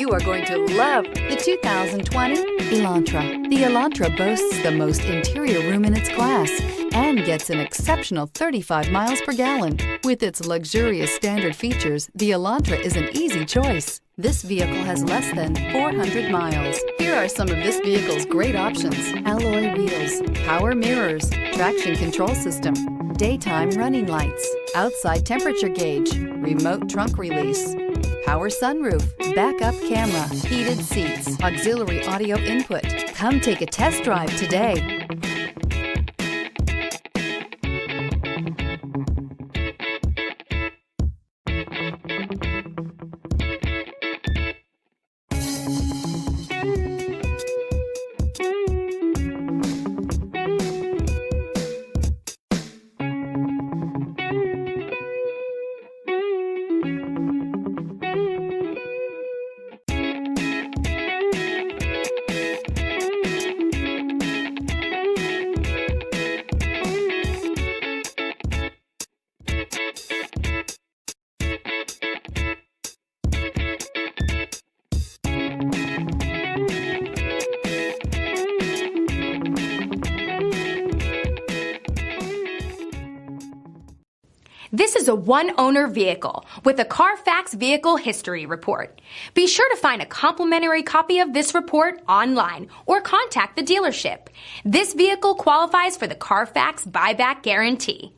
You are going to love the 2020 Elantra. The Elantra boasts the most interior room in its class and gets an exceptional 35 miles per gallon. With its luxurious standard features, the Elantra is an easy choice. This vehicle has less than 400 miles. Here are some of this vehicle's great options: alloy wheels, power mirrors, traction control system, daytime running lights, outside temperature gauge, remote trunk release, power sunroof, backup camera, heated seats, auxiliary audio input. Come take a test drive today. This is a one-owner vehicle with a Carfax Vehicle History Report. Be sure to find a complimentary copy of this report online or contact the dealership. This vehicle qualifies for the Carfax Buyback Guarantee.